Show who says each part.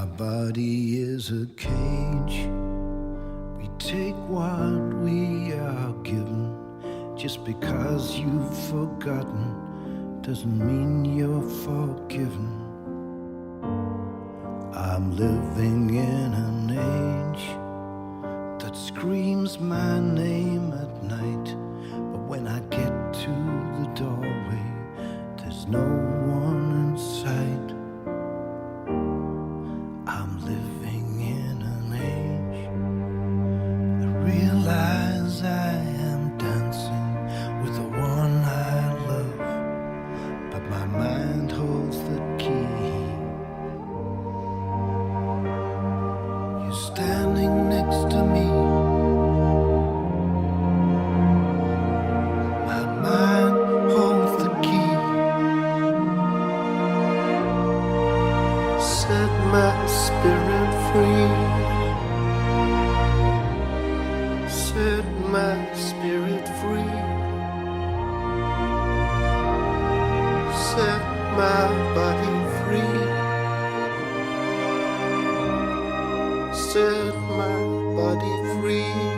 Speaker 1: Our body is a cage. We take what we are given. Just because you've forgotten doesn't mean you're forgiven. I'm living in an age that screams my name at night, but when I get to the doorway, there's no one in sight. I'm living in an age that realize I am dancing with the one I love, but my mind holds the key. You're standing next to me. My mind holds the key. Set my spirit free. Set my spirit free. Set my body free. Set my body free.